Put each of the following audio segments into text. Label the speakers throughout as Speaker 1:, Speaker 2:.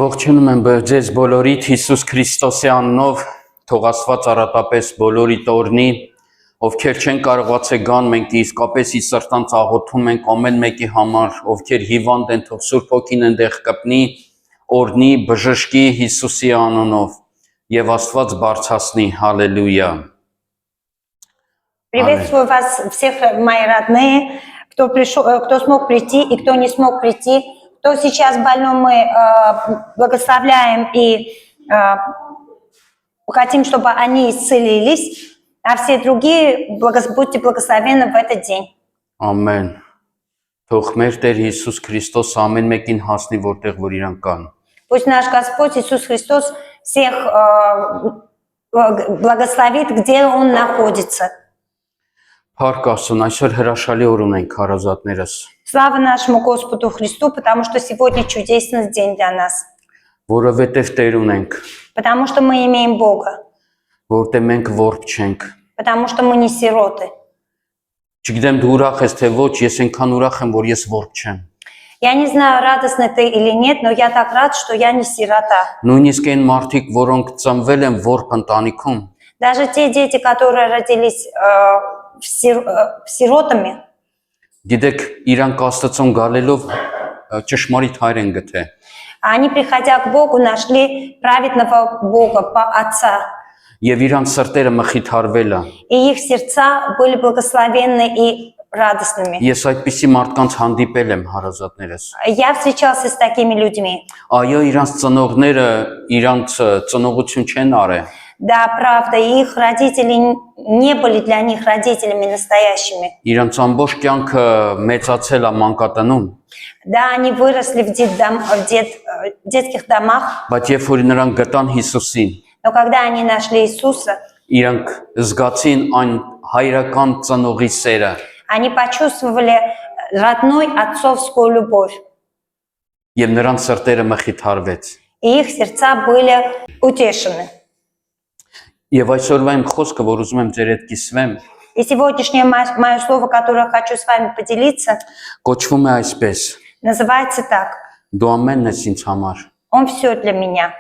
Speaker 1: Ողջունում եմ ձեզ բոլորիդ Հիսուս Քրիստոսի անունով, թող Աստված առատապես բոլորիդ օրհնի, ովքեր չեն կարողացել գան, մենք իսկապես ի սրտանց աղոթում ենք ամեն մեկի համար, ովքեր հիվանդ են, թող Սուրբ Հոգին այնտեղ կպնի, օրհնի, բժշկի Հիսուսի անունով եւ Աստված բարձրացնի, հալելույա։
Speaker 2: Приветствую вас всех, мои родные, кто пришел, кто смог прийти и кто не смог прийти. Кто сейчас больной, мы благословляем и хотим, чтобы они исцелились, а все другие будьте благословенны в этот день.
Speaker 1: Ամեն։ Թող մեր Տեր Հիսուս Քրիստոս ամեն մեկին հասնի, որտեղ որ իրան կան։
Speaker 2: Пусть наш Господь Иисус Христос всех благословит, где Он находится.
Speaker 1: Փառք Աստծուն, այսօր հրաշալի օր ունենք հարազատներս։
Speaker 2: Слава нашему Господу Христу, потому что сегодня чудесный день для нас.
Speaker 1: Որովհետև Տեր ունենք,
Speaker 2: Потому что мы имеем Бога.
Speaker 1: որտեղ մենք ворբ չենք։
Speaker 2: Потому что мы не сироты.
Speaker 1: Չգիտեմ դու ուրախ ես թե ոչ, ես այնքան ուրախ եմ, որ ես ворբ չեմ։
Speaker 2: Я не знаю, радостный ты или нет, но я так рад, что я не сирота.
Speaker 1: Նույնիսկ այն մարդիկ, որոնք ծնվել են ворբ ընտանիքում,
Speaker 2: Даже те дети, которые родились сиротами,
Speaker 1: գիտեք, իրանք Աստծուն գալելով ճշմարիտ հայր են գտե։
Speaker 2: они, приходя к Богу, нашли праведного Бога, Отца.
Speaker 1: Եվ իրանք սրտերը մխիթարվել է։
Speaker 2: И их сердца были благословенны и радостными.
Speaker 1: Ես այդպիսի մարդկանց հանդիպել եմ հարազատներս։
Speaker 2: Я встречался с такими людьми.
Speaker 1: Այո, իրանք ծնողները իրանք ծնողություն չեն արել։
Speaker 2: Да, правда, их родители не были для них родителями настоящими.
Speaker 1: Իրանք ամբողջ կյանքը մեծացել է մանկատնում,
Speaker 2: Да, они выросли в детских домах,
Speaker 1: բայց երբ որ նրանք գտան Հիսուսին,
Speaker 2: но когда они нашли Иисуса,
Speaker 1: իրանք զգացին այն հայրական ծնողի սերը։
Speaker 2: они почувствовали родной отцовскую любовь.
Speaker 1: Եվ նրանց срտերը մխիթարվեց։
Speaker 2: И их сердца были утешены.
Speaker 1: Եվ այսօրվա իմ խոսքը, որ ուզում եմ ձեր հետ կիսվեմ,
Speaker 2: И сегодняшнее мое слово, которое хочу с вами поделиться,
Speaker 1: կոչվում է այսպես.
Speaker 2: называется так.
Speaker 1: Դու ամենն ես ինձ համար։
Speaker 2: Он все для меня.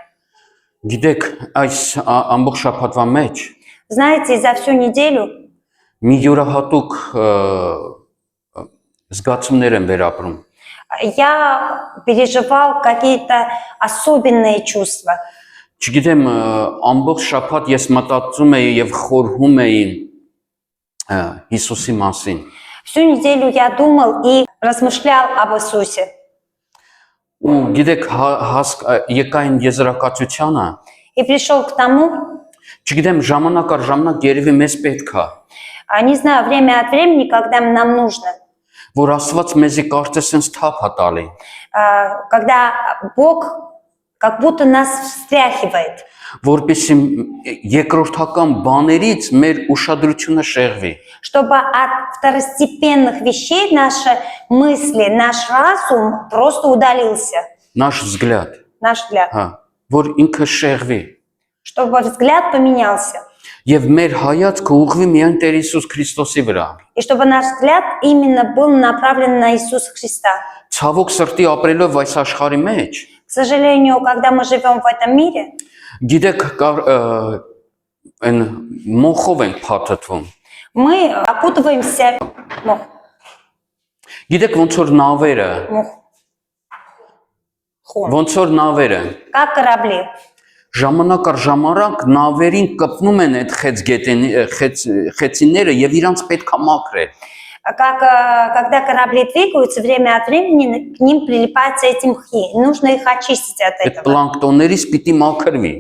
Speaker 1: Գիտեք, այս ամբողջ շաբաթվա մեջ
Speaker 2: Знаете, за всю неделю
Speaker 1: մի յուրահատուկ զգացումներ եմ վերապրում։
Speaker 2: я переживал какие-то особенные чувства.
Speaker 1: Չգիտեմ, ամբողջ շաբաթ ես մտածում էի եւ խորհում էի Հիսուսի մասին։
Speaker 2: Всю неделю я думал и размышлял об Иисусе.
Speaker 1: Ու գիտեք, եկա այն եզրակացությանը,
Speaker 2: И пришел к тому,
Speaker 1: չգիտեմ, ժամանակ առ ժամանակ երևի մեզ պետք է,
Speaker 2: не знаю, время от времени, когда нам нужно,
Speaker 1: որ Աստված մեզի կարծես sense թափ է տալի։
Speaker 2: когда Бог как будто нас встряхивает,
Speaker 1: Որպեսզի երկրորդական բաներից մեր ուշադրությունը շեղվի։
Speaker 2: чтобы от второстепенных вещей наши мысли, наш разум просто удалился,
Speaker 1: Наш взгляд,
Speaker 2: наш взгляд,
Speaker 1: հա, որ ինքը շեղվի։
Speaker 2: чтобы взгляд поменялся,
Speaker 1: Եվ մեր հայացքը ուղղվի միայն Տեր Հիսուս Քրիստոսի վրա։
Speaker 2: и чтобы наш взгляд именно был направлен на Иисуса Христа.
Speaker 1: Ցավոք սրտի ապրելով այս աշխարհի մեջ,
Speaker 2: К сожалению, когда мы живем в этом мире,
Speaker 1: գիտեք, այն մոխով ենք փաթաթվում։
Speaker 2: мы окутываемся
Speaker 1: Գիտեք ոնց որ նավերը, ոնց որ նավերը
Speaker 2: как корабли.
Speaker 1: ժամանակ առ ժամանակ նավերին կպնում են այդ խեցիները եւ իրանց պետք է մաքրել։
Speaker 2: Когда корабли двигаются, время от времени к ним прилипаются эти мхи. Нужно их очистить от
Speaker 1: Այդ
Speaker 2: этого.
Speaker 1: պլանկտոններից պիտի մաքրվի,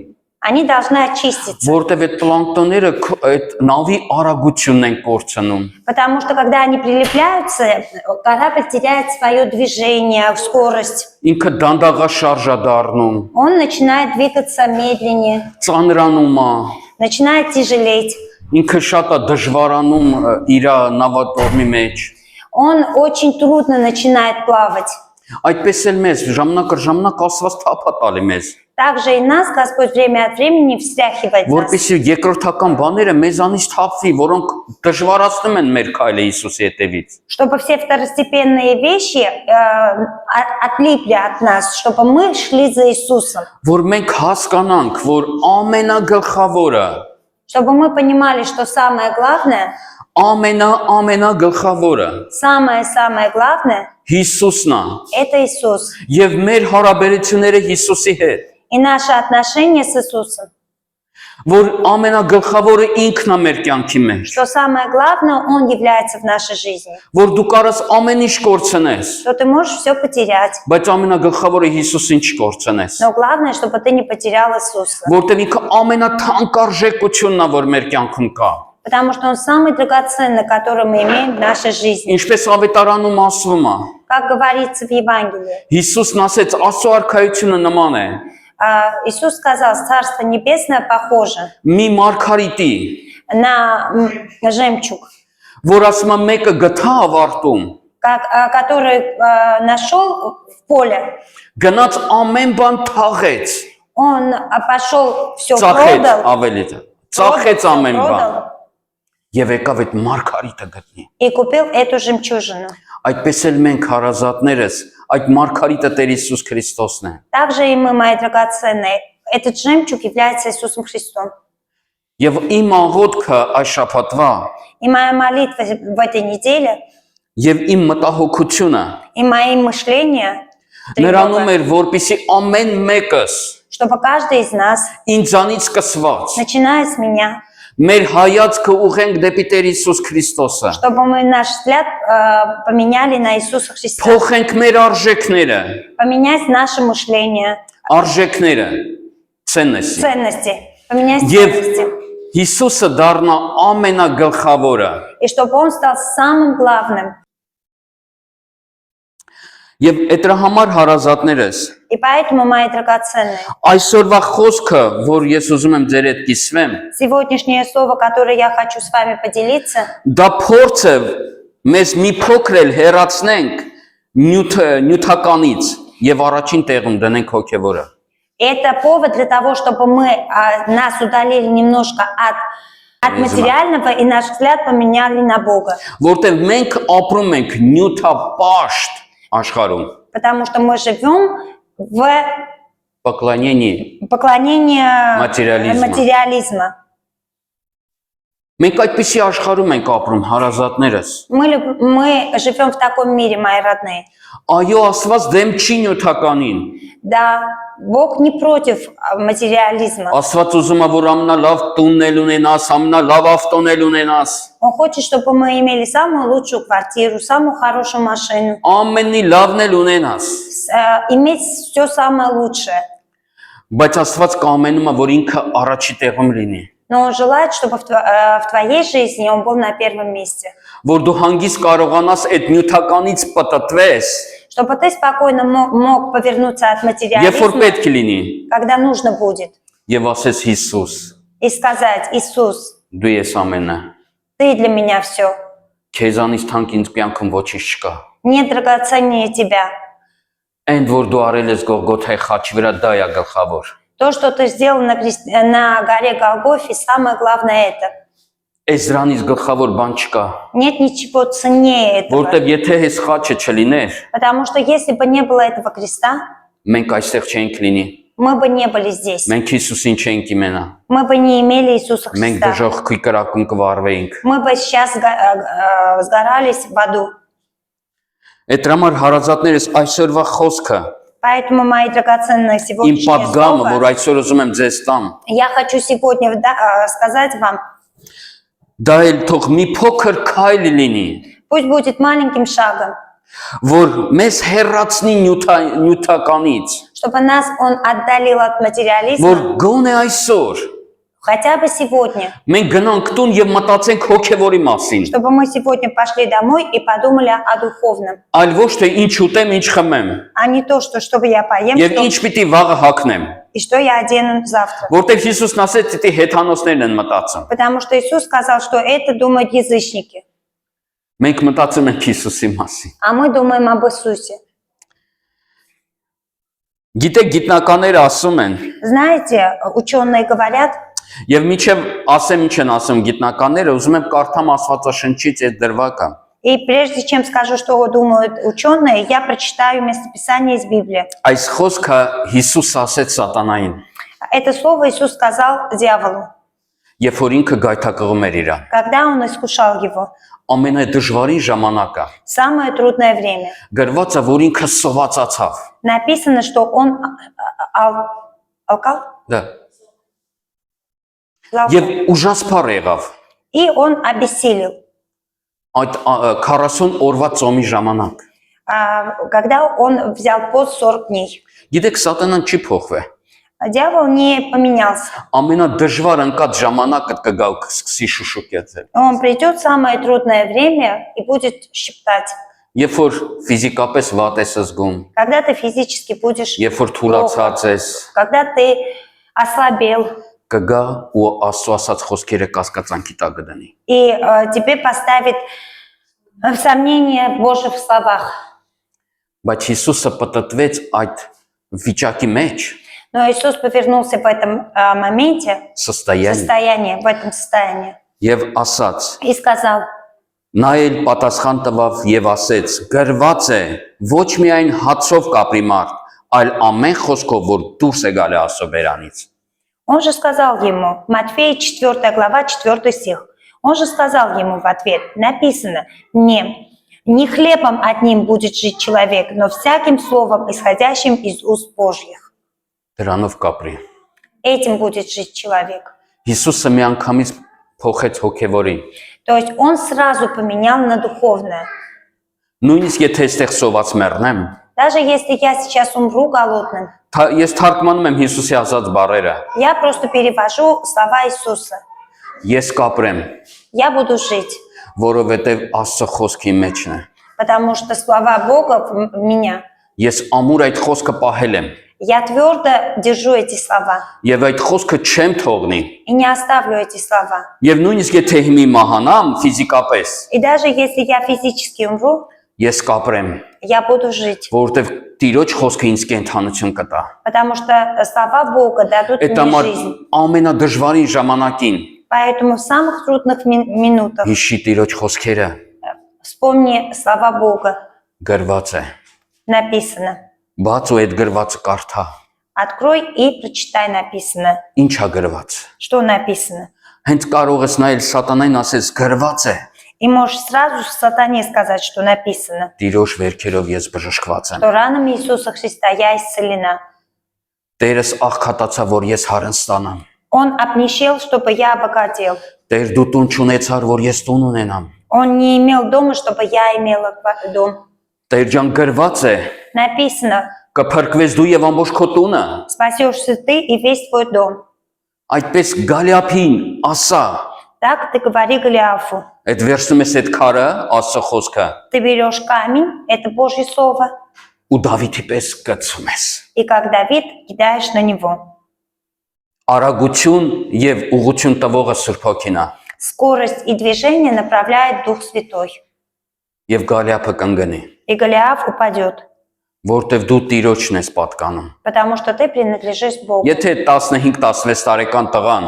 Speaker 2: Они должны очиститься.
Speaker 1: որտեւ այդ պլանկտոնները այդ նավի արագությունն են կորցնում։
Speaker 2: Потому что когда они прилепляются, корабль теряет свое движение, скорость.
Speaker 1: Ինքը դանդաղաշարժ է դառնում,
Speaker 2: Он начинает двигаться медленнее,
Speaker 1: ծանրանում է,
Speaker 2: начинает тяжелеть.
Speaker 1: ինքը շատ է դժվարանում իր նավատորմի մեջ։
Speaker 2: Он очень трудно начинает плавать.
Speaker 1: Այդպես էլ մեզ ժամանակ առ ժամանակ Աստված թափ է տալի մեզ։
Speaker 2: также и нас Господь время от времени встряхивает нас,
Speaker 1: Որպեսզի երկրորդական բաները մեզանից թափվի, որոնք դժվարացնում են մեր քայլը Հիսուսի հետևից։
Speaker 2: чтобы все второстепенные вещи отлипли от нас, чтобы мы шли за Иисусом,
Speaker 1: Որ մենք հասկանանք, որ ամենագլխավորը,
Speaker 2: чтобы мы понимали, что самое главное,
Speaker 1: ամենագլխավորը
Speaker 2: самое главное
Speaker 1: Հիսուսն է
Speaker 2: это Иисус
Speaker 1: եւ մեր հարաբերությունները Հիսուսի հետ,
Speaker 2: и наши отношения с Иисусом.
Speaker 1: որ ամենագլխավորը ինքն է մեր կյանքի մեջ,
Speaker 2: Что самое главное, Он является в нашей жизни.
Speaker 1: որ դու կարաս ամեն ինչ կորցնես,
Speaker 2: Что ты можешь все потерять,
Speaker 1: բայց ամենագլխավորը Հիսուսին չկորցնես,
Speaker 2: но главное, чтобы ты не потерял Иисуса.
Speaker 1: որտեղ ինքը ամենաթանկարժեքությունն է, որ մեր կյանքում կա։
Speaker 2: Потому что Он самый драгоценный, который мы имеем в нашей жизни.
Speaker 1: Ինչպես ավետարանում ասվում է,
Speaker 2: Как говорится в Евангелии.
Speaker 1: Հիսուսն ասեց, Աստծո արքայությունը նման է
Speaker 2: Иисус сказал, Царство Небесное похоже
Speaker 1: մի մարգարիտի,
Speaker 2: на жемчуг,
Speaker 1: որ ասում է մեկը գտա ավարտում,
Speaker 2: который нашел в поле.
Speaker 1: գնաց ամեն բան թաղեց,
Speaker 2: Он пошел, все
Speaker 1: ծախեց
Speaker 2: продал,
Speaker 1: ավելի դա, ծախեց
Speaker 2: всё
Speaker 1: ամեն բան
Speaker 2: продал
Speaker 1: եւ եկավ այդ մարգարիտը գտնի։
Speaker 2: и купил эту жемчужину.
Speaker 1: Այդպես էլ մենք հարազատներս, այդ մարգարիտը Տեր Հիսուս Քրիստոսն է։
Speaker 2: Также и мы, мои драгоценные, этот жемчуг является Иисусом Христом.
Speaker 1: Եվ իմ աղոթքը այս շաբաթվա
Speaker 2: И моя молитва в этой неделе,
Speaker 1: եւ իմ մտահոգությունը
Speaker 2: и мои мышления,
Speaker 1: նրանում
Speaker 2: тревога,
Speaker 1: էր, որպեսի ամեն մեկս
Speaker 2: чтобы каждый из нас,
Speaker 1: ինձանից սկսված
Speaker 2: начиная с меня,
Speaker 1: մեր հայացքը ուղենք դեպի Տեր Հիսուս Քրիստոսը,
Speaker 2: чтобы мы наш взгляд поменяли на Иисуса Христа,
Speaker 1: փոխենք մեր արժեքները,
Speaker 2: поменять наше мышление,
Speaker 1: արժեքները, ցեննեսի։
Speaker 2: ценности, поменять
Speaker 1: Եվ
Speaker 2: ценности,
Speaker 1: Հիսուսը դառնա ամենագլխավորը։
Speaker 2: и чтобы Он стал самым главным.
Speaker 1: Եվ դրա համար հարազատներս,
Speaker 2: И поэтому, мои драгоценные,
Speaker 1: այսօրվա խոսքը, որ ես ուզում եմ ձեր հետ կիսվեմ,
Speaker 2: сегодняшнее слово, которое я хочу с вами поделиться,
Speaker 1: դա փորձ է մեզ մի փոքր էլ հեռացնենք նյութականից եւ առաջին տեղում դնենք հոգեվորը։
Speaker 2: это повод для того, чтобы мы нас удалили немножко от материального и наш взгляд поменяли на Бога.
Speaker 1: Որտեղ մենք ապրում ենք նյութապաշտ աշխարհում,
Speaker 2: Потому что мы живем в
Speaker 1: поклонении
Speaker 2: поклонении
Speaker 1: Материализма.
Speaker 2: материализма.
Speaker 1: Մենք այդպիսի աշխարհում ենք ապրում, հարազատներս։
Speaker 2: Мы живем в таком мире, мои родные.
Speaker 1: Այո, Աստված դեմ չի նյութականին։
Speaker 2: Да, Бог не против материализма.
Speaker 1: Աստված ուզում է, որ ամենալավ տունն էլ ունենաս, ամենալավ ավտոն էլ ունենաս,
Speaker 2: Он хочет, чтобы мы имели самую лучшую квартиру, самую хорошую машину,
Speaker 1: ամենի լավն էլ ունենաս։
Speaker 2: иметь все самое лучшее.
Speaker 1: Բայց Աստված կամենում է, որ ինքը առաջի տեղում լինի,
Speaker 2: Но Он желает, чтобы в твоей жизни Он был на первом месте.
Speaker 1: որ դու հանգիստ կարողանաս այդ նյութականից պատտվես,
Speaker 2: Чтобы ты спокойно мог повернуться от
Speaker 1: երբ որ
Speaker 2: материализма,
Speaker 1: պետք լինի,
Speaker 2: когда нужно будет,
Speaker 1: եւ ասես Հիսուս,
Speaker 2: и сказать: Иисус,
Speaker 1: դու ես ամենը,
Speaker 2: Ты для меня все.
Speaker 1: քեզանից թանկ ինձ կյանքում ոչինչ չկա։
Speaker 2: Нет драгоценнее Тебя.
Speaker 1: Այն որ դու արել ես Գողգոթայի խաչի վրա, դա է գլխավոր։
Speaker 2: То, что Ты сделал на горе Голгофе, самое главное это.
Speaker 1: Այս դրանից гլխավոր բան չկա,
Speaker 2: Нет ничего ценнее этого.
Speaker 1: որտեւ եթե այս խաչը չլիներ,
Speaker 2: Потому что если бы не было этого креста,
Speaker 1: մենք այստեղ չենք լինի,
Speaker 2: мы бы не были здесь.
Speaker 1: մենք Հիսուսին չենք իմենա,
Speaker 2: Мы бы не имели Иисуса
Speaker 1: մենք
Speaker 2: Христа.
Speaker 1: դժոխքի կրակում կվարվեինք։
Speaker 2: Мы бы сейчас сгорались в аду.
Speaker 1: Այդ համար հարազատներս այսօրվա խոսքը,
Speaker 2: Поэтому, мои драгоценные,
Speaker 1: իմ
Speaker 2: сегодняшнее
Speaker 1: պատգամը, որ
Speaker 2: слово,
Speaker 1: այսօր ուզում եմ ձեզ տամ,
Speaker 2: я хочу сегодня сказать вам,
Speaker 1: դա էլ թող մի փոքր քայլ լինի,
Speaker 2: пусть будет маленьким шагом,
Speaker 1: որ մեզ հեռացնի նյութականից,
Speaker 2: чтобы нас Он отдалил от
Speaker 1: որ
Speaker 2: материализма,
Speaker 1: գոնե այսօր
Speaker 2: хотя бы сегодня,
Speaker 1: մենք գնանք տուն եւ մտածենք հոգեվորի մասին,
Speaker 2: чтобы мы сегодня пошли домой и подумали о духовном,
Speaker 1: այլ ոչ թե ինչ ուտեմ, ինչ խմեմ,
Speaker 2: а не то, что чтобы я поем,
Speaker 1: եւ ինչ պիտի վաղը հագնեմ,
Speaker 2: и что я одену завтра.
Speaker 1: որտեղ Հիսուսն ասեց, դիտի հեթանոսներն են մտածում։
Speaker 2: Потому что Иисус сказал, что это думают язычники,
Speaker 1: Մենք մտածում ենք Հիսուսի մասին։
Speaker 2: а мы думаем об Иисусе.
Speaker 1: Գիտեք, գիտնականները ասում են,
Speaker 2: Знаете, ученые говорят,
Speaker 1: եւ միջև ասեմ ինչ են ասում գիտնականները, ուզում եմ կարդամ Աստվածաշնչից այդ դրվագը։
Speaker 2: и прежде чем скажу, что думают ученые, я прочитаю местописание из Библии.
Speaker 1: Այս խոսքը Հիսուս ասեց սատանային,
Speaker 2: Это слово Иисус сказал дьяволу,
Speaker 1: երբ որ ինքը գայթակղում էր իրան։
Speaker 2: когда он искушал его.
Speaker 1: Ամենադժվարին ժամանակը
Speaker 2: Самое трудное время.
Speaker 1: գրված է, որ ինքը սովածացավ։
Speaker 2: Написано, что он алкал,
Speaker 1: Դա
Speaker 2: Лалкал.
Speaker 1: եւ ուժասփառ եղավ
Speaker 2: И он обессилел.
Speaker 1: այդ 40 օրվա ծոմի ժամանակ։
Speaker 2: Когда он взял пост 40 дней.
Speaker 1: Գիտեք, սատանան չի փոխվի։
Speaker 2: Дьявол не поменялся.
Speaker 1: Ամենադժվար ընկած ժամանակը կգա ու կսկսի շուշուկեցել։
Speaker 2: Он придет в самое трудное время и будет шептать.
Speaker 1: Երբ որ ֆիզիկապես վատ ես զգում,
Speaker 2: Когда ты физически будешь,
Speaker 1: երբ որ թուլացած ես,
Speaker 2: когда ты ослабел,
Speaker 1: կգա ու Աստծո ասած խոսքերը կասկածանքի տակ կդնի։
Speaker 2: и тебе поставит в сомнение в Божьих словах.
Speaker 1: Բայց Հիսուսը պատտվեց այդ վիճակի մեջ,
Speaker 2: Но Иисус повернулся в этом моменте,
Speaker 1: состоянии,
Speaker 2: в этом состоянии,
Speaker 1: եւ ասաց.
Speaker 2: и сказал,
Speaker 1: Նա էլ պատասխան տվավ եւ ասեց. Գրված է, ոչ միայն հացով կապրի մարդ, այլ ամեն խոսքով, որ դուրս է գալի Աստծո բերանից։
Speaker 2: он же сказал ему, Матфея 4 глава, 4 стих, он же сказал ему в ответ, написано, не хлебом одним будет жить человек, но всяким словом, исходящим из уст Божьих.
Speaker 1: Դրանով կապրի։
Speaker 2: Этим будет жить человек.
Speaker 1: Հիսուսը միանգամից փոխեց հոգևորին։
Speaker 2: То есть он сразу поменял на духовное.
Speaker 1: Նույնիսկ եթե այստեղ սոված մեռնեմ,
Speaker 2: Даже если я сейчас умру голодным,
Speaker 1: ես թարգմանում եմ Հիսուսի ասած բառերը։
Speaker 2: я просто перевожу слова Иисуса.
Speaker 1: Ես կապրեմ,
Speaker 2: Я буду жить,
Speaker 1: որովհետև Աստծո խոսքի մեջն է։
Speaker 2: потому что слова Бога в меня.
Speaker 1: Ես ամուր այդ խոսքը պահել եմ
Speaker 2: Я твердо держу эти слова
Speaker 1: եւ այդ խոսքը չեմ թողնի։
Speaker 2: и не оставлю эти слова.
Speaker 1: Եվ նույնիսկ եթե հիմի մահանամ ֆիզիկապես,
Speaker 2: И даже если я физически умру,
Speaker 1: ես կապրեմ,
Speaker 2: я буду жить,
Speaker 1: որովհետև Տիրոջ խոսքը ինձ կենթանություն կտա։
Speaker 2: потому что слова Бога дадут
Speaker 1: Այդ
Speaker 2: мне
Speaker 1: համար
Speaker 2: жизнь.
Speaker 1: ամենադժվարին ժամանակին
Speaker 2: Поэтому в самых трудных минутах
Speaker 1: հիշի Տիրոջ խոսքերը
Speaker 2: вспомни слова Бога.
Speaker 1: գրված է։
Speaker 2: Написано.
Speaker 1: Բաց ու այդ գրվածը կարդա։
Speaker 2: Открой и прочитай написано.
Speaker 1: Ինչա գրված։
Speaker 2: Что написано?
Speaker 1: Հենց կարող ես նայել սատանային ասես գրված է։
Speaker 2: И можешь сразу сатане сказать, что написано.
Speaker 1: Տիրոջ վերքերով ես բժշկված եմ։
Speaker 2: Что ранами Иисуса Христа я исцелена.
Speaker 1: Տերս աղքատացա, որ ես հարն ստանամ։
Speaker 2: Он обнищел, чтобы я обогател.
Speaker 1: Տեր դու տուն չունեցար, որ ես տուն ունենամ։
Speaker 2: Он не имел дома, чтобы я имела дом.
Speaker 1: Տեր ջան գրված է,
Speaker 2: Написано,
Speaker 1: կփրկվես դու եւ ամբողջ քո տունը։
Speaker 2: спасешься ты и весь твой дом.
Speaker 1: Այդպես Գալիափին ասա,
Speaker 2: Так ты говори Голиафу.
Speaker 1: այդ վերցնում ես այդ քարը, Աստծո խոսքը,
Speaker 2: Ты берешь камень, это Божье Слово,
Speaker 1: ու Դավիթի պես կծում ես։
Speaker 2: и как Давид кидаешь на него.
Speaker 1: Արագություն եւ ուղղություն տվողը Սուրբ Հոգին է։
Speaker 2: Скорость и движение направляет Дух Святой.
Speaker 1: Եվ Գալիափը կընկնի,
Speaker 2: И Голиаф упадет,
Speaker 1: որտեվ դու Տիրոջն ես պատկանում։
Speaker 2: потому что ты принадлежишь Богу.
Speaker 1: Եթե 15-16 տարեկան տղան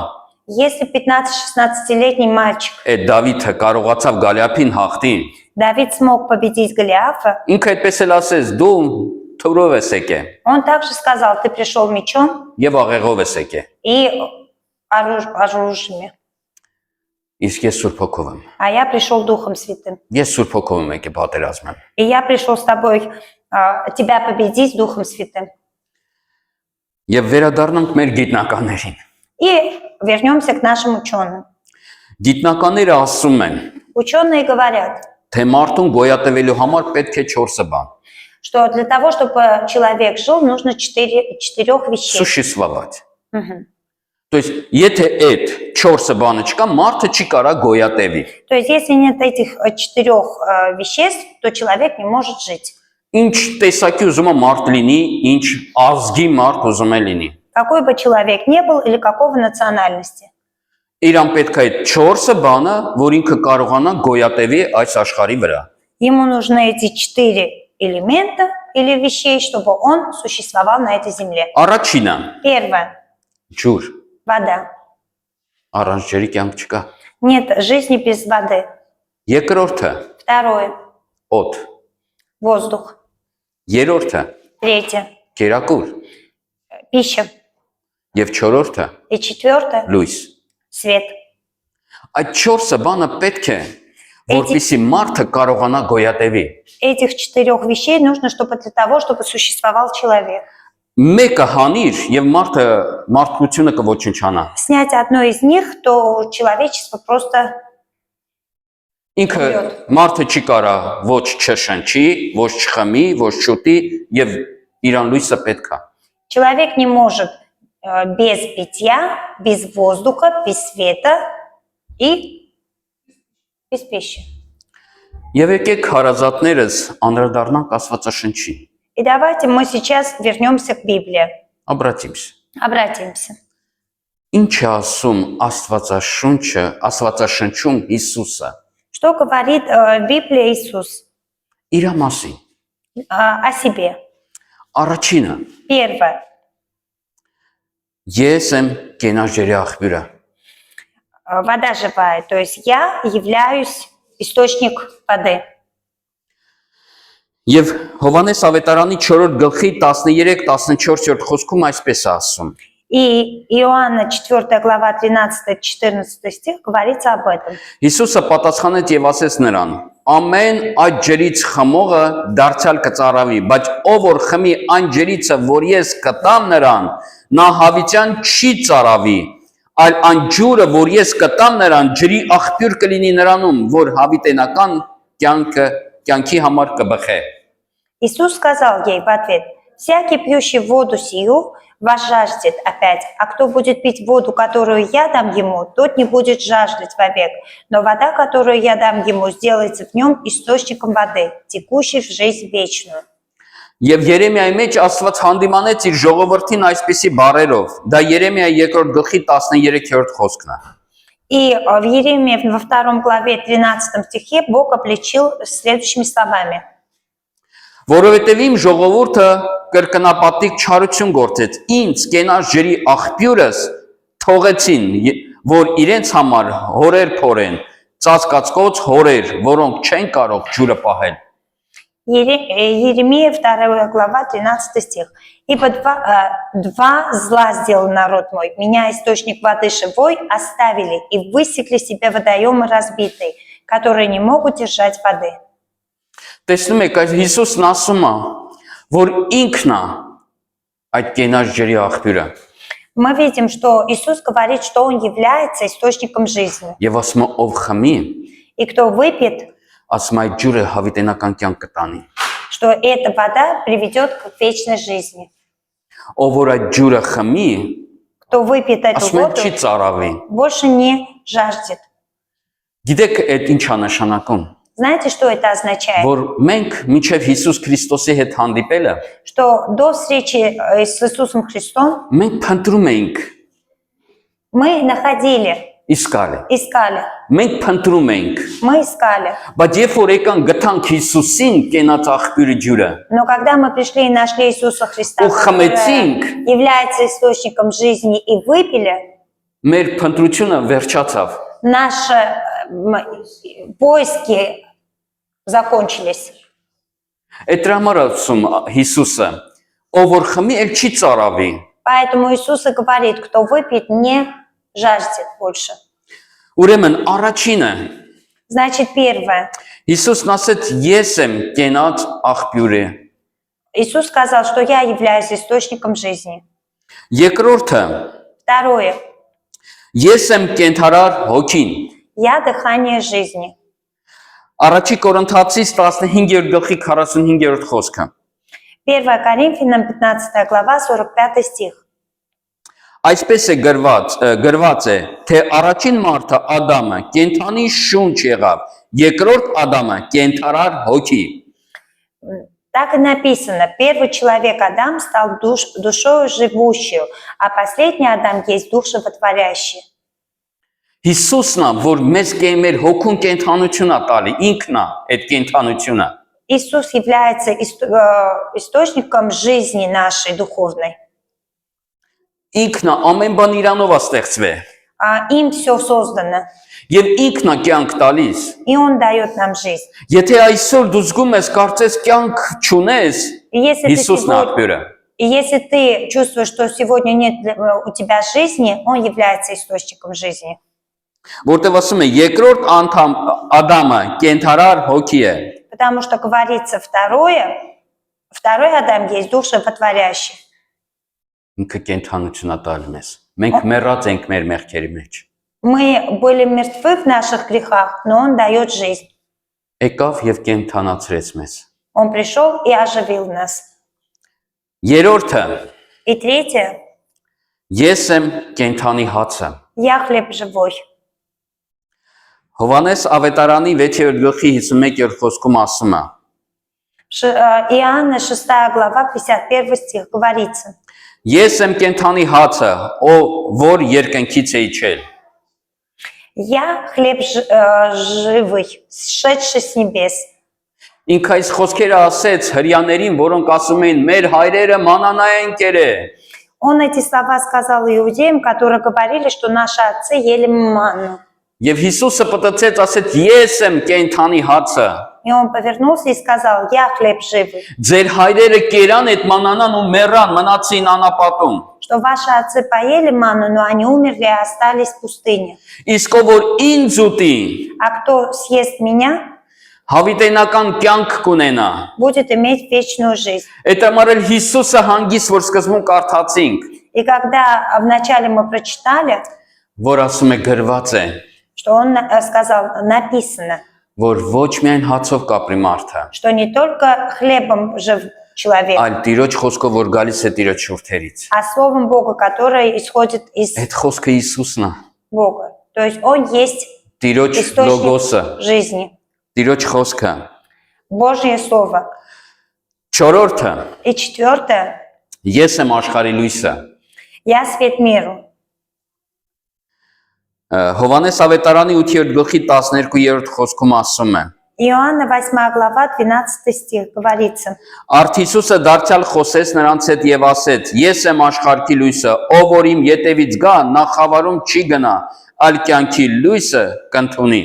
Speaker 2: Если 15-16-летний мальчик
Speaker 1: այդ Դավիթը կարողացավ Գալիափին հաղթի,
Speaker 2: Давид смог победить Голиафа,
Speaker 1: ինքը այդպես էլ ասես, դու թուրով ես եկե
Speaker 2: он также сказал, ты пришел мечом
Speaker 1: եւ աղեղով ես եկե։
Speaker 2: и оружиями,
Speaker 1: Իսկ ես Սուրբ Հոգով եմ։
Speaker 2: а я пришел Духом Святым.
Speaker 1: Ես Սուրբ Հոգով եմ եկե պատերազմեմ։
Speaker 2: И я пришел с тобой, тебя победить Духом Святым.
Speaker 1: Եվ վերադառնանք մեր գիտնականներին։
Speaker 2: И вернемся к нашим ученым.
Speaker 1: Գիտնականները ասում են,
Speaker 2: Ученые говорят,
Speaker 1: թե մարդուն գոյատևելու համար պետք է 4 բան։
Speaker 2: что для того, чтобы человек жил, нужно четырех вещей.
Speaker 1: Существовать.
Speaker 2: Мгм.
Speaker 1: То есть, եթե այդ 4 բանը չկա, մարդը չի կարա գոյատևի։
Speaker 2: То есть, если нет этих 4 веществ, то человек не может жить.
Speaker 1: Ինչ տեսակի ուզում է մարդ լինի, ինչ ազգի մարդ ուզում է լինի։
Speaker 2: Какой бы человек ни был или какого национальности.
Speaker 1: Իրան պետք է այդ 4 бանը, որ ինքը կարողանա գոյատևի այս աշխարհի վրա։
Speaker 2: Ему нужны эти 4 элемента или вещей, чтобы он существовал на этой земле.
Speaker 1: Առաջինը
Speaker 2: Первое.
Speaker 1: ջուր,
Speaker 2: Вода.
Speaker 1: առանց ջրի կյանք չկա։
Speaker 2: Нет жизни без воды.
Speaker 1: Երկրորդը
Speaker 2: Второе.
Speaker 1: օդ,
Speaker 2: Воздух.
Speaker 1: երրորդը
Speaker 2: Третье.
Speaker 1: կերակուր
Speaker 2: Пища.
Speaker 1: եւ չորրորդը
Speaker 2: И четвертое.
Speaker 1: լույս։
Speaker 2: Свет.
Speaker 1: Այդ 4 բանը պետք է, որպեսզի մարդը կարողանա գոյատևի։
Speaker 2: Этих 4 вещей нужно, чтобы для того, чтобы существовал человек.
Speaker 1: Մեկը հանիր եւ մարդկությունը կոչնչանա։
Speaker 2: Снять одно из них, то человечество просто
Speaker 1: Ինքը մարդը չի կարա ոչ չշնչի, ոչ չխմի, ոչ չուտի եւ իրան լույսը պետք է։
Speaker 2: человек не может без питья, без воздуха, без света и без пищи.
Speaker 1: Եվ եկեք հարազատներս անդրադառնանք Աստվածաշնչին։
Speaker 2: И давайте мы сейчас вернемся к Библии.
Speaker 1: Обратимся։
Speaker 2: Обратимся.
Speaker 1: Ինչ է ասում Աստվածաշնչում Հիսուսը
Speaker 2: Что говорит Библия Иисус
Speaker 1: իր մասին։
Speaker 2: о себе?
Speaker 1: Առաջինը
Speaker 2: Первое.
Speaker 1: ես եմ կենարջերի աղբյուրը։
Speaker 2: Вода живая, то есть я являюсь источник воды.
Speaker 1: Եվ Հովանես Ավետարանի 4-րդ գլխի 13-14-րդ խոսքում այսպես է ասում.
Speaker 2: И Иоанна 4 глава 13-14 стих говорится об этом.
Speaker 1: Հիսուսը պատասխանեց եւ ասեց նրան. ամեն այդ ջրից խմողը դարձյալ կծարավի, բայց ով որ խմի այն ջրիցը, որ ես կտամ նրան, նա հավիտյան չի ծարավի, այլ այն ջուրը, որ ես կտամ նրան, ջրի աղբյուր կլինի նրանում, որ հավիտենական կյանքի համար կբխե։
Speaker 2: Иисус сказал ей в ответ: «Всякий, пьющий воду сию, возжаждет опять, а кто будет пить воду, которую я дам ему, тот не будет жаждать вовек. Но вода, которую я дам ему, сделается в нем источником воды, текущей в жизнь вечную».
Speaker 1: Եվ Երեմիայի մեջ Աստված հանդիմանեց իր ժողովրդին այսպիսի բառերով։ Դա Երեմիա 2-րդ գլխի 13-րդ խոսքն է։
Speaker 2: И в Еремии во 2 главе 13 стихе Бог обличил следующими словами.
Speaker 1: Որովհետև իմ ժողովուրդը կրկնապատիկ չարություն գործեց, ինձ կենաց ջրի աղբյուրս թողեցին, որ իրենց համար հորեր փորեն, ծածկածկոց հորեր, որոնք չեն կարող ջուրը պահել։
Speaker 2: Еремия 2 глава 13 стих. «Ибо два зла сделал народ мой. Меня, источник воды живой, оставили и высекли себе водоемы разбитые, которые не могут держать воды».
Speaker 1: Տեսնում եք, այս Հիսուսն ասում է, որ ինքն է այդ կենաց ջրի աղբյուրը։
Speaker 2: Мы видим, что Иисус говорит, что Он является источником жизни.
Speaker 1: Եվ ասում է, ով խմի,
Speaker 2: И кто выпьет,
Speaker 1: ասում է այդ ջուրը հավիտենական կյանք կտանի։
Speaker 2: что эта вода приведет к вечной жизни.
Speaker 1: Ով որ այդ ջուրը խմի,
Speaker 2: Кто выпьет эту
Speaker 1: ասում է
Speaker 2: воду,
Speaker 1: չի ծարավի։
Speaker 2: больше не жаждет.
Speaker 1: Գիտեք այդ ինչ է նշանակում։
Speaker 2: Знаете, что это означает?
Speaker 1: Որ մենք մինչև Հիսուս Քրիստոսի հետ հանդիպելը
Speaker 2: Что до встречи с Иисусом Христом
Speaker 1: մենք փնտրում էինք
Speaker 2: мы находили,
Speaker 1: իսկալը։
Speaker 2: искали,
Speaker 1: Մենք փնտրում էինք,
Speaker 2: мы искали.
Speaker 1: բայց երբ որ եկան գտանք Հիսուսին կենաց աղբյուրի ջուրը,
Speaker 2: Но когда мы пришли и нашли Иисуса Христа,
Speaker 1: Ох,
Speaker 2: который
Speaker 1: хамեցինք։
Speaker 2: является источником жизни, и выпили,
Speaker 1: մեր փնտրությունը վերջացավ։
Speaker 2: наши поиски закончились.
Speaker 1: Այդ համար ասում Հիսուսը, ով որ խմի, էլ չի ծարավի։
Speaker 2: Поэтому Иисус и говорит, кто выпьет, не жаждет больше.
Speaker 1: Ուրեմն առաջինը
Speaker 2: Значит, первое.
Speaker 1: Հիսուսն ասեց, ես եմ կենաց աղբյուրը։
Speaker 2: Иисус сказал, что я являюсь источником жизни.
Speaker 1: Երկրորդը,
Speaker 2: Второе.
Speaker 1: ես եմ կենթարար հոգին։
Speaker 2: Я дыхание жизни.
Speaker 1: Առաջի Կորինթացիս 15-րդ գլխի 45-րդ խոսքը։
Speaker 2: 1 Коринфянам 15 глава 45 стих.
Speaker 1: Այսպես է գրված է, թե առաջին մարդը Ադամը կենթանի շունչ եղավ, երկրորդ Ադամը կենթարար հոգի։
Speaker 2: Так и написано, первый человек Адам стал душою живущую, а последний Адам есть дух животворящий.
Speaker 1: Հիսուսն է, որ մեզ մեր հոգուն կենթանություն է տալի, ինքն է այդ կենթանությունը։
Speaker 2: Иисус является источником жизни нашей духовной.
Speaker 1: Ինքն է ամեն բան իրանով է ստեղծվել։
Speaker 2: Им все создано,
Speaker 1: Եվ ինքն է կյանք տալիս։
Speaker 2: и Он дает нам жизнь.
Speaker 1: Եթե այսօր դու զգում ես կարծես կյանք չունես,
Speaker 2: И если ты
Speaker 1: Հիսուսն է
Speaker 2: сегодня-
Speaker 1: աղբյուրը։
Speaker 2: И если ты чувствуешь, что сегодня нет у тебя жизни, Он является источником жизни.
Speaker 1: Որտեւ ասում է երկրորդ անդամ Ադամը կենթարար հոգի է։
Speaker 2: Потому что говорится второй Адам есть дух животворящий.
Speaker 1: Ինքը կենթանություն է տալու մեզ։ Մենք մեռած ենք մեր մեղքերի մեջ։
Speaker 2: Мы были мертвы в наших грехах, но Он дает жизнь.
Speaker 1: Եկավ եւ կենթանացրեց մեզ։
Speaker 2: Он пришел и оживил нас.
Speaker 1: Երրորդը
Speaker 2: И третье,
Speaker 1: ես եմ կենթանի հացը։
Speaker 2: я хлеб живой.
Speaker 1: Հովանես ավետարանի 6-րդ գլխի 51-րդ խոսքում ասում է.
Speaker 2: Иоанна 6 глава, 51 стих говорится.
Speaker 1: Ես եմ կենթանի հացը, որ երկնքից է իջել։
Speaker 2: Я хлеб живый, сшедший с небес.
Speaker 1: Ինքը այս խոսքերը ասեց հрьяաներին, որոնք ասում էին մեր հայրերը մանանա են կերել։
Speaker 2: Он эти слова сказал иудеям, которые говорили, что наши отцы ели манну.
Speaker 1: Եվ Հիսուսը պատտցեց, ասեց ես եմ կենթանի հացը։
Speaker 2: И он повернулся и сказал, я хлеб живый.
Speaker 1: Ձեր հայրերը կերան այդ մանանան ու մեռան, մնացին անապատում։
Speaker 2: Что ваши отцы поели манну, но они умерли и остались в пустыне.
Speaker 1: Իսկ ով որ ինձ ուտի,
Speaker 2: А кто съест меня,
Speaker 1: հավիտենական կյանք կունենա։
Speaker 2: будет иметь вечную жизнь.
Speaker 1: Այդ համար էլ Հիսուսը հանգիստ որ սկզբում կարդացինք,
Speaker 2: И когда вначале мы прочитали,
Speaker 1: որ ասում է գրված է,
Speaker 2: что он сказал, написано,
Speaker 1: որ ոչ միայն հացով կապրի մարդը,
Speaker 2: что не только хлебом жив человек,
Speaker 1: այլ Տիրոջ խոսքով որ գալիս է Տիրոջ շուրթերից։
Speaker 2: а словом Бога, которое исходит из
Speaker 1: Այդ խոսքը Հիսուսն է,
Speaker 2: Бога. То есть Он есть
Speaker 1: Տիրոջ լոգոսը,
Speaker 2: источник жизни,
Speaker 1: Տիրոջ խոսքը։
Speaker 2: Божье Слово.
Speaker 1: Չորրորդը,
Speaker 2: И четвертое,
Speaker 1: ես եմ աշխարհի լույսը։
Speaker 2: я свет миру.
Speaker 1: Հովանես ավետարանի 8-րդ գլխի 12-րդ խոսքում ասում է.
Speaker 2: Иоанна 8 глава, 12 стих говорится.
Speaker 1: Արդ Հիսուսը դարձյալ խոսեց նրանց հետ եւ ասեց. Ես եմ աշխարհի լույսը, ով որ իմ ետևից գա, նա խավարում չի գնա, այլ կյանքի լույսը կընդունի։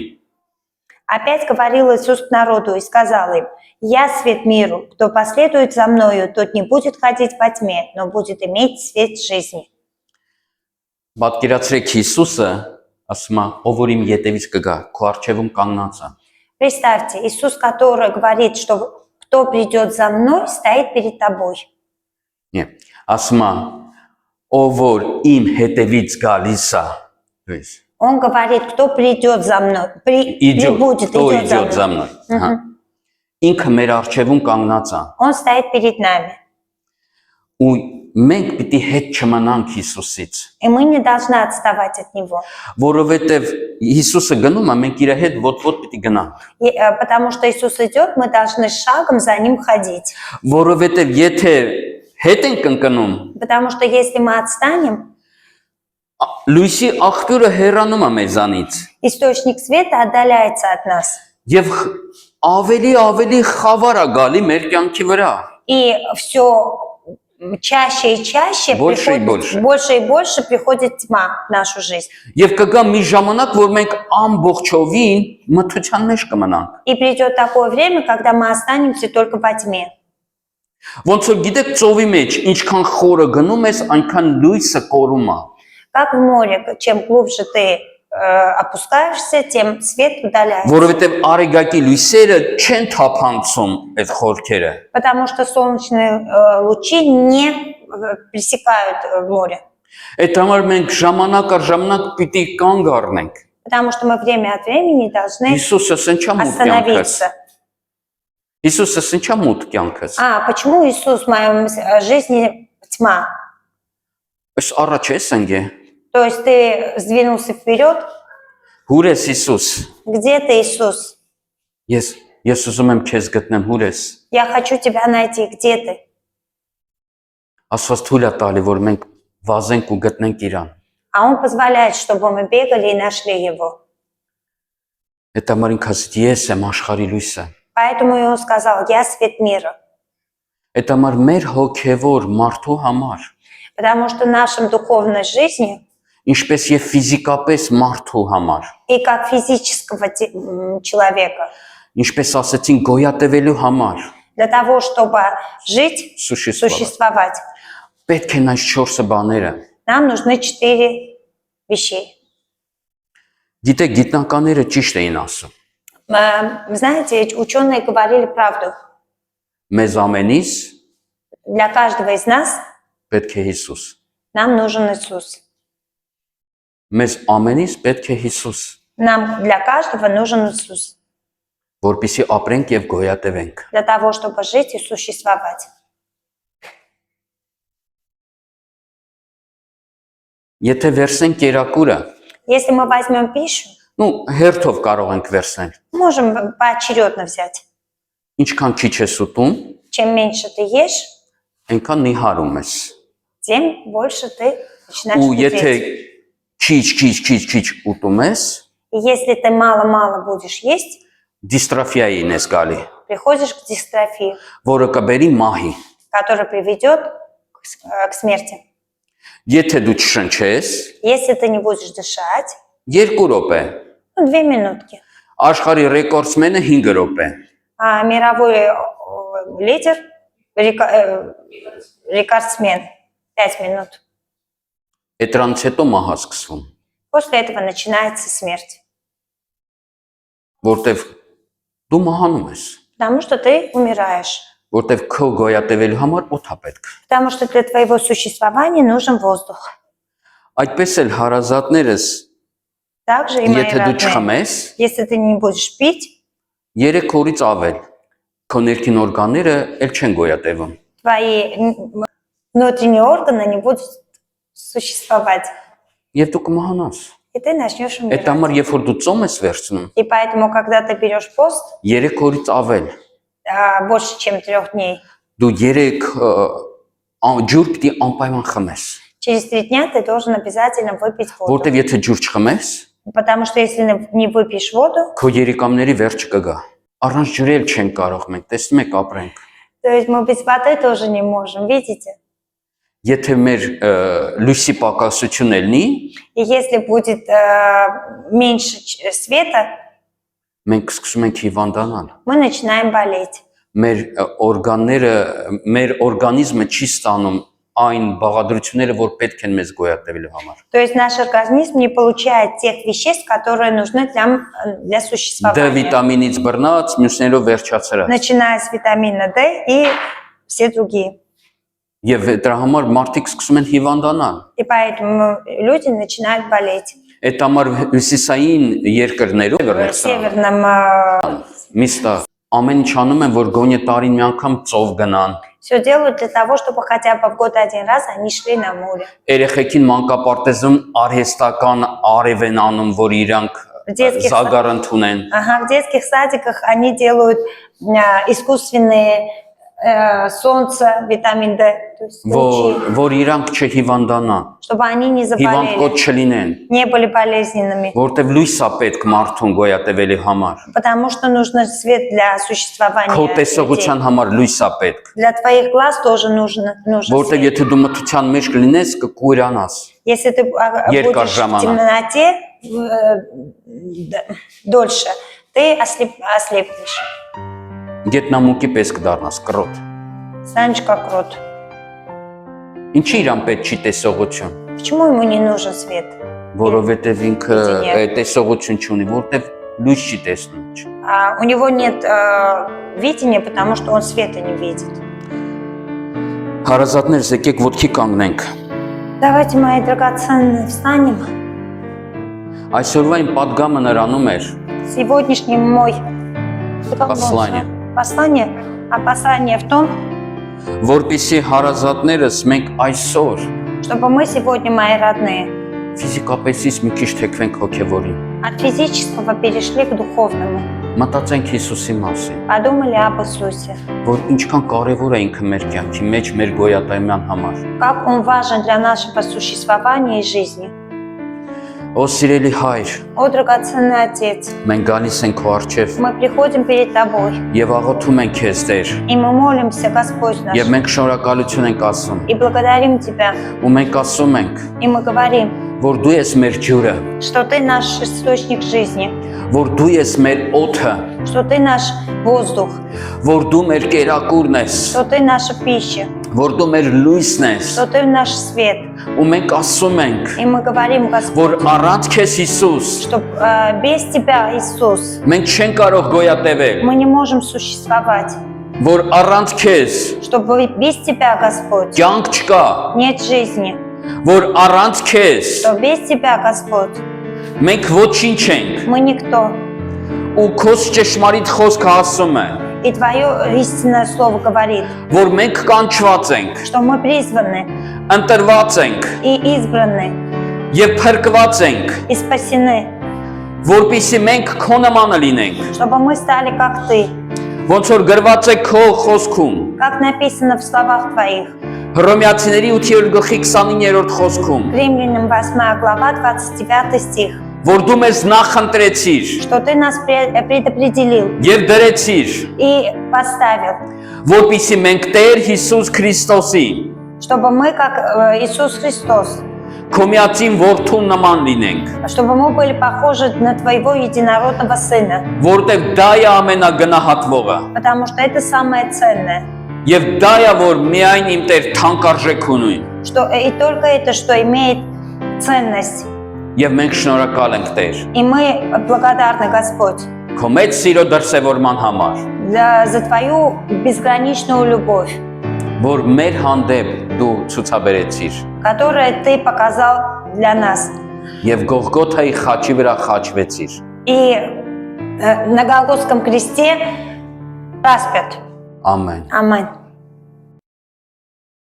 Speaker 2: Опять говорил Иисус к народу и сказал им, я свет миру, кто последует за мною, тот не будет ходить во тьме, но будет иметь свет жизни.
Speaker 1: Պատկերացրեք Հիսուսը ասում է, ով որ իմ ետևից կգա, քո առջևում կանգնած է։
Speaker 2: Представьте, Иисус, который говорит, что кто придет за мной, стоит перед тобой.
Speaker 1: Նե, ասում է, ով որ իմ հետևից գալիս է, то есть
Speaker 2: Он говорит, кто придет за мной, будет идет за мной.
Speaker 1: Հա։ Ինքը մեր առջևում կանգնած է։
Speaker 2: Он стоит перед нами.
Speaker 1: Ու մենք պիտի հետ չմնանք Հիսուսից,
Speaker 2: И мы не должны отставать от Него.
Speaker 1: որովհետև Հիսուսը գնում է, մենք իր հետ ոտվոտ պիտի գնանք։
Speaker 2: Потому что Иисус идет, мы должны шагом за Ним ходить.
Speaker 1: Որովհետև եթե հետ ենք ընկնում,
Speaker 2: Потому что если мы отстанем,
Speaker 1: լույսի աղբյուրը հեռանում է մեզանից
Speaker 2: источник света отдаляется от нас.
Speaker 1: եւ ավելի խավար է гали մեր կյանքի վրա։
Speaker 2: И все чаще и чаще
Speaker 1: Больше и
Speaker 2: приходит,
Speaker 1: больше.
Speaker 2: и больше приходит тьма в нашу жизнь.
Speaker 1: Եվ կգա մի ժամանակ, որ մենք ամբողջովին մթության մեջ կմնանք։
Speaker 2: И придет такое время, когда мы останемся только во тьме.
Speaker 1: Ոնց որ գիտեք ծովի մեջ ինչքան խորը գնում ես, այնքան լույսը կորում է։
Speaker 2: Как в море, чем глубже ты опускаешься, тем свет удаляется.
Speaker 1: Որովհետև արեգակի լույսերը չեն թափանցում այդ խորքերը։
Speaker 2: Потому что солнечные лучи не пресекают море.
Speaker 1: Այդ համար մենք ժամանակ առ ժամանակ պիտի կանգ առնենք։
Speaker 2: Потому что мы время от времени должны
Speaker 1: Հիսուսը սնչա մուտ կյանքս։
Speaker 2: остановиться.
Speaker 1: Հիսուսը սնչա մուտ կյանքս։
Speaker 2: Почему Иисус в моем жизни тьма?
Speaker 1: Այս առաջ ես ընկե։
Speaker 2: То есть ты сдвинулся вперед?
Speaker 1: Հուր ես Հիսուս։
Speaker 2: Где ты, Иисус?
Speaker 1: Ես ուզում եմ քեզ գտնեմ, հուր ես։
Speaker 2: Я хочу тебя найти. Где ты?
Speaker 1: Աստված թույլ է տալի, որ մենք վազենք ու գտնենք իրան։
Speaker 2: А Он позволяет, чтобы мы бегали и нашли Его.
Speaker 1: Այդ համար ինքս ես եմ աշխարհի լույսը։
Speaker 2: Поэтому и он сказал, я свет мира.
Speaker 1: Այդ համար մեր հոգևոր մարդու համար,
Speaker 2: Потому что нашим духовной жизни
Speaker 1: ինչպես եւ ֆիզիկապես մարդու համար,
Speaker 2: и как физического человека,
Speaker 1: ինչպես ասեցին գոյատևելու համար,
Speaker 2: для того, чтобы жить, существовать,
Speaker 1: պետք են այս 4 բաները։
Speaker 2: нам нужны 4 вещей.
Speaker 1: Գիտեք, գիտնականները ճիշտ էին ասում։
Speaker 2: Знаете, ученые говорили правду.
Speaker 1: Մեզ ամենից
Speaker 2: Для каждого из нас
Speaker 1: պետք է Հիսուս։
Speaker 2: нам нужен Иисус.
Speaker 1: Մեզ ամենից պետք է Հիսուս,
Speaker 2: Нам для каждого нужен Иисус.
Speaker 1: որպեսզի ապրենք եւ գոյատևենք։
Speaker 2: Для того, чтобы жить и существовать.
Speaker 1: Եթե վերցնենք կերակուրը,
Speaker 2: Если мы возьмем пищу,
Speaker 1: հերթով կարող ենք վերցնել։
Speaker 2: можем поочередно взять.
Speaker 1: Ինչքան քիչ ես ուտում,
Speaker 2: Чем меньше ты ешь,
Speaker 1: այնքան նիհարում ես։
Speaker 2: тем больше ты начинаешь
Speaker 1: Ու եթե
Speaker 2: худеть.
Speaker 1: քիչ ուտում ես,
Speaker 2: И если ты мало-мало будешь есть,
Speaker 1: դիստրոֆիային ես գալի,
Speaker 2: приходишь к дистрофии,
Speaker 1: որը կբերի մահի։
Speaker 2: которая приведет к смерти.
Speaker 1: Եթե дու չշնչես,
Speaker 2: Если ты не будешь дышать,
Speaker 1: 2 րոպե,
Speaker 2: 2 минутки.
Speaker 1: աշխարհի ռեկորդսմենը 5 րոպե։
Speaker 2: А мировой лидер, рекордсмен, 5 минут.
Speaker 1: Այդրանից հետո մահա սկսվում,
Speaker 2: После этого начинается смерть.
Speaker 1: որտեվ դու մահանում ես,
Speaker 2: Потому что ты умираешь.
Speaker 1: որտեվ քո գոյատևելու համար օդա պետք։
Speaker 2: Потому что для твоего существования нужен воздух.
Speaker 1: Այդպես էլ հարազատներս,
Speaker 2: Также и мои
Speaker 1: եթե դու
Speaker 2: родные.
Speaker 1: չխմես,
Speaker 2: Если ты не будешь пить,
Speaker 1: 3 օրից ավել քո ներքին օրգանները էլ չեն գոյատևում։
Speaker 2: твои внутренние органы не будут существовать.
Speaker 1: Եվ դու կմահանաս։
Speaker 2: И ты начнешь
Speaker 1: Այդ համար
Speaker 2: умирать.
Speaker 1: երբ որ դու ծոմ ես վերցնում,
Speaker 2: И поэтому, когда ты берешь пост
Speaker 1: 3 օրից ավել,
Speaker 2: больше, чем 3 дней,
Speaker 1: դու 3 ջուր պիտի անպայման խմես։
Speaker 2: через 3 дня ты должен обязательно выпить воду.
Speaker 1: Որտեվ եթե ջուր չխմես,
Speaker 2: Потому что если не выпьешь воду,
Speaker 1: քո երիկամների վերջը կգա։ Առանց ջրի էլ չեն կարող մենք, տեսնում եք ապրենք։
Speaker 2: то есть мы без воды тоже не можем, видите?
Speaker 1: Եթե մեր լույսի պակասություն ելնի,
Speaker 2: И если будет меньше света,
Speaker 1: մենք սկսում ենք հիվանդանալ։
Speaker 2: мы начинаем болеть.
Speaker 1: Մեր օրգանները, մեր օրգանիզմը չի ստանում այն բաղադրությունները, որ պետք են մեզ գոյատևելու համար։
Speaker 2: То есть наш организм не получает тех веществ, которые нужны для
Speaker 1: D
Speaker 2: существования.
Speaker 1: վիտամինից բռնած, մյուսներով վերջացրած։
Speaker 2: Начиная с витамина D и все другие.
Speaker 1: Եվ դրա համար մարդիկ սկսում են հիվանդանալ։
Speaker 2: И поэтому люди начинают болеть.
Speaker 1: Այդ համար հյուսիսային երկրներում
Speaker 2: В северном
Speaker 1: միստա ամեն ինչ անում են, որ գոնե տարին մի անգամ ծով գնան։
Speaker 2: все делают для того, чтобы хотя бы в год один раз они шли на море.
Speaker 1: Երեխեքին մանկապարտեզում արհեստական արև են անում, որ իրանք զագարանտ ունեն։
Speaker 2: Ага, в детских садиках они делают искусственные солнце, витамин D, то есть лучи,
Speaker 1: Որ իրանք չհիվանդանան,
Speaker 2: чтобы они не
Speaker 1: հիվանդկոտ
Speaker 2: заболели,
Speaker 1: չլինեն,
Speaker 2: не были болезненными.
Speaker 1: որտեվ լույս է պետք մարդուն գոյատևելի համար։
Speaker 2: Потому что нужен свет для существования
Speaker 1: Քո
Speaker 2: людей.
Speaker 1: տեսողության համար լույս է պետք,
Speaker 2: Для твоих глаз тоже нужен
Speaker 1: որտեվ
Speaker 2: свет.
Speaker 1: եթե дու մթության մեջ կլինես, կկուրանաս։
Speaker 2: Если ты
Speaker 1: Երկար
Speaker 2: будешь в
Speaker 1: ժամանակ.
Speaker 2: темноте дольше, ты ослепнешь.
Speaker 1: Գետնամուկի պես կդառնաս կրոտ։
Speaker 2: Станешь как рот.
Speaker 1: Ինչի իրան պետք չի տեսողություն,
Speaker 2: Почему ему не нужен свет?
Speaker 1: որովհետև ինքը
Speaker 2: Видение.
Speaker 1: տեսողություն չունի, որտեվ լույս չի տեսնում։
Speaker 2: У него нет видения, потому что он света не видит.
Speaker 1: Հարազատներս, եկեք ոտքի կանգնենք։
Speaker 2: Давайте, мои драгоценные, встанем.
Speaker 1: Այսօրվա իմ падգամը նրանում էր,
Speaker 2: Сегодняшний мой послание, послание в том,
Speaker 1: որպեսզի հարազատներս մենք այսօր
Speaker 2: чтобы мы сегодня, мои родные,
Speaker 1: ֆիզիկապեսից մի քիչ թեքվենք հոգևորին։
Speaker 2: от физического перешли к духовному.
Speaker 1: Մտածենք Հիսուսի մասին,
Speaker 2: Подумали об Иисусе.
Speaker 1: որ ինչքան կարևոր է ինքը մեր կյանքի մեջ մեր գոյատևման համար։
Speaker 2: Как он важен для нашего существования и жизни.
Speaker 1: Ո սիրելի Հայր,
Speaker 2: О, драгоценный Отец,
Speaker 1: մենք գալիս ենք քո առջև
Speaker 2: мы приходим перед Тобой,
Speaker 1: եւ աղոթում ենք քեզ Տեր,
Speaker 2: и мы молимся, Господь наш,
Speaker 1: եւ մենք շնորհակալություն ենք ասում,
Speaker 2: и благодарим Тебя,
Speaker 1: ու մենք ասում ենք,
Speaker 2: и мы говорим,
Speaker 1: որ դու ես մեր ջուրը,
Speaker 2: что Ты наш источник жизни,
Speaker 1: որ դու ես մեր օդը,
Speaker 2: что Ты наш воздух,
Speaker 1: որ դու մեր կերակուրն ես,
Speaker 2: что Ты наша пища,
Speaker 1: որ դու մեր լույսն ես,
Speaker 2: что Ты наш свет.
Speaker 1: ու մենք ասում ենք,
Speaker 2: И мы говорим, Господь,
Speaker 1: որ առանց քեզ Հիսուս
Speaker 2: что без Тебя, Иисус,
Speaker 1: մենք չենք կարող գոյատևել,
Speaker 2: мы не можем существовать,
Speaker 1: որ առանց քեզ
Speaker 2: что без Тебя, Господь,
Speaker 1: կյանք չկա,
Speaker 2: нет жизни,
Speaker 1: որ առանց քեզ
Speaker 2: что без Тебя, Господь,
Speaker 1: մենք ոչինչ ենք,
Speaker 2: мы никто.
Speaker 1: ու քո ճշմարիտ խոսքը ասում է,
Speaker 2: И Твое истинное Слово говорит,
Speaker 1: որ մենք կանչված ենք,
Speaker 2: что мы призваны
Speaker 1: ընտրված ենք
Speaker 2: и избраны,
Speaker 1: եւ փրկված ենք,
Speaker 2: и спасены,
Speaker 1: որպեսզի մենք քո նմանը լինենք,
Speaker 2: чтобы мы стали как Ты,
Speaker 1: ոնց որ գրված է քո խոսքում,
Speaker 2: как написано в словах Твоих.
Speaker 1: Հռոմեացիների 8:29 խոսքում,
Speaker 2: Римлянам 8 глава, 29 стих,
Speaker 1: որ դու մեզ նախընտրեցիր
Speaker 2: что Ты нас предопределил
Speaker 1: եւ դրեցիր,
Speaker 2: и поставил,
Speaker 1: որպեսզի մենք Տեր Հիսուս Քրիստոսի
Speaker 2: чтобы мы, как Иисус Христос,
Speaker 1: քո միածին որդուն նման լինենք,
Speaker 2: чтобы мы были похожи на Твоего единородного Сына,
Speaker 1: որտեղ դա է ամենագնահատվողը,
Speaker 2: потому что это самое ценное,
Speaker 1: եւ դա է որ միայն իմ Տեր թանկարժեք ունի,
Speaker 2: что и только это, что имеет ценность.
Speaker 1: եւ մենք շնորհակալ ենք Տեր,
Speaker 2: И мы благодарны, Господь,
Speaker 1: քո մեծ սիրո դրսևորման համար,
Speaker 2: за Твою безграничную любовь,
Speaker 1: որ մեր հանդեպ դու ցուցաբերեցիր
Speaker 2: которую Ты показал для нас.
Speaker 1: եւ Գողգոթայի խաչի վրա խաչվեցիր,
Speaker 2: И на Голгофском кресте распят.
Speaker 1: ամեն։
Speaker 2: Аминь.